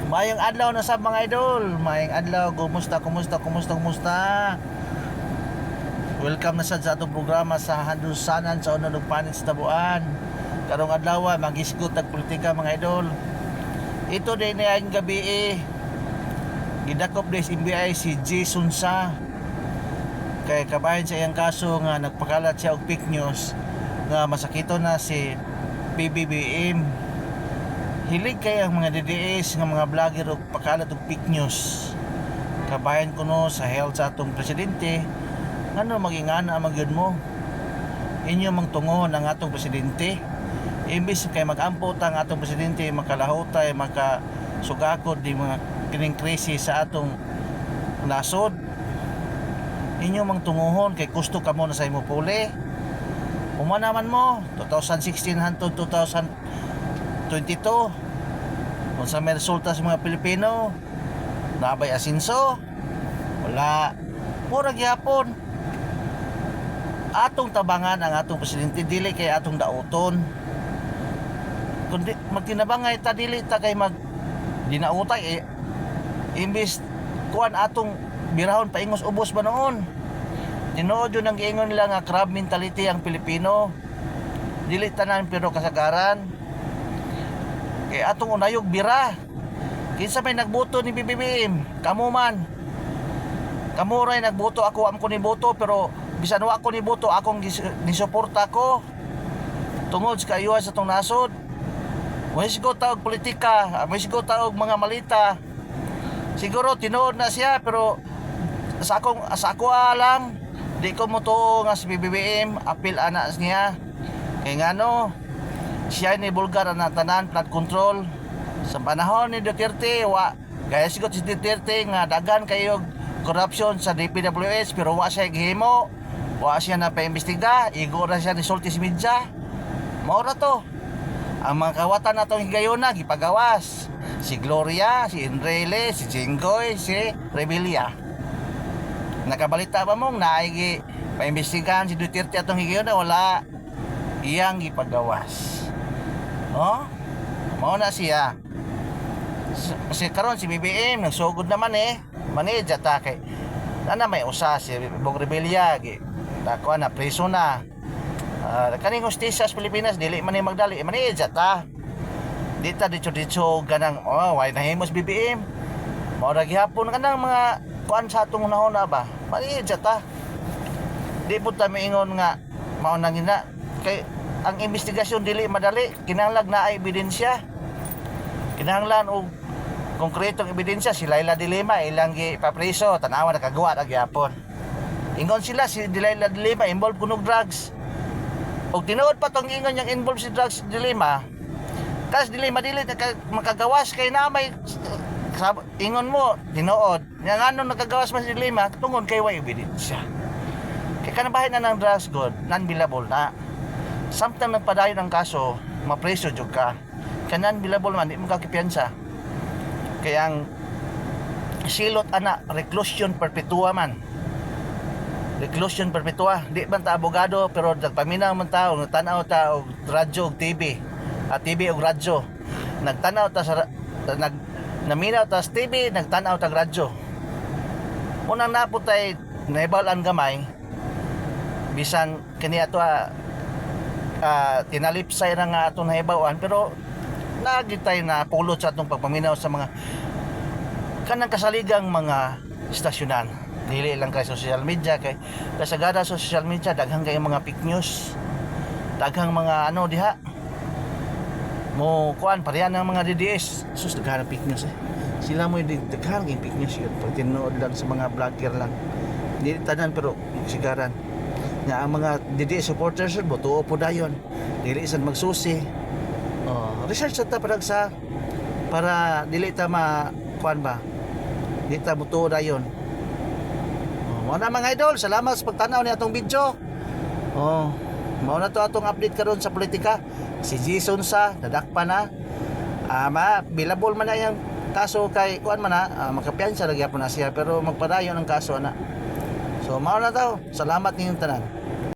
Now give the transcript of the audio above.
Mayong adlaw na sa mga idol. Mayong adlaw, kumusta? Welcome na sa atong programa sa Handusanan sa unod panin sa tabuan. Karong adlaw magisgot tag politika mga idol. Ito din na ang gabi gidakop des NBI si Jason Sa. Kay kabahin sa iyang kaso nga nagpakalat siya og fake news nga masakito na si PBBM. Hilig kay ang mga DDS nga mga vlogger og pakalat og fake news. Kabayan ko no sa health sa atong presidente. Ano magingana ang magyud mo? Inyo mangtungon ang atong presidente. Imbis kay magampo ta ang atong presidente makalahutay makasugakod di mga kining krisis sa atong nasod. Inyo mangtunguhon kay gusto ka mo na sa imo puli. Umanaman mo 2016 hangtod 2022 kung sa may resulta sa mga Pilipino nabay asinso wala mura gyapon atong tabangan ang atong presidente dili kay atong dauton kundi magtinabangay ta dili ta kay mag dinautay imbis kuan atong birahon paingos ubos ba noon tinuod yun ang giingon nila nga crab mentality ang Pilipino dili tanan pero kasagaran kay atong unayog bira kinsa may nagboto ni BBM kamo man kamo ray nagboto ako am ko ni boto pero bisan wa ko ni boto akong gisuporta ko tungod sa kayuhan sa tong nasod may sigo taog politika may sigo taog mga malita siguro tinuod na siya pero sa ako lang di ko mo to nga si BBM apil anak niya kay ngano siya ni bulgar na tanan flood control sa panahon ni Duterte wa gaya sigot si Duterte nga dagan kayo corruption sa DPWH pero wa siya gihimo wa siya na paimbestiga igo ra siya ni sulti si media mao ra to ang mga kawatan natong higayuna gipagawas si Gloria si Enrile si Jinggoy si Rebilla nakabalita ba mong naigi paimbestigahan si Duterte atong higayuna wala iyang gipagawas. Oh? Mao na siya. Kasi karon si BBM nagsugod naman manidya ta kay ana may usa si Bong Rebilla gi dako na preso na. Kaning hustisya sa Pilipinas dili man ni magdali manidya ta. Di ta ditso ganang why nahimos BBM. Mao ra gihapon kanang mga kuan sa atong unahon ba. Manidya ta. Di po ta miingon nga mao nang ina kay ang investigasyon dili madali kinahanglan na ay ebidensya kinahanglan og konkretong ebidensya si Laila de Lima ilang gipapreso tanawa nakagawa ra gyapon ingon sila si Laila de Lima involved kuno drugs og tinuod pa tong ingon yang involved si drugs de Lima kas de Lima dili makagawas kay na may ingon mo tinuod yang ano nakagawas man si de Lima tungod kay way ebidensya kay kanabahin na ng drugs god non-billable na samtang nagpadayon ang kaso mapreso jud ka kanan bilabol man di mo kakipiyansa kaya ang silot ana reclusion perpetua man reclusion perpetua di man ta abogado pero nagpaminaw man ta og tanaw ta og radyo og TV at TV og radyo nagtanaw ta sa naminaw ta sa TV nagtanaw ta og radyo unang naputay nahibalan gamay bisan kini ato tinalipsay na nga atong nahibawan pero nagitay na pulot sa atong pagpaminaw sa mga kanang kasaligang mga istasyonan dili lang kay social media kay kasagada sa social media daghang kay mga fake news daghang mga diha mo kuan parehan ng mga DDS sus daghang fake news sila mo daghang fake news yun pag tinuod lang sa mga vlogger lang dili tanan pero sigaran nga ang mga DDS supporters butuo po dayon dili sad magsusi research ta para dili ta kuan ba dili ta butuo dayon mao na mga idol salamat sa pagtanaw ni atong video mao na to atong update karon sa politika si Jason Sa nadakpa na bilabol man na yang kaso kay kuan man na makapiyansa lagi po na siya pero magpadayon ang kaso na so mao na to salamat ninyong tanan.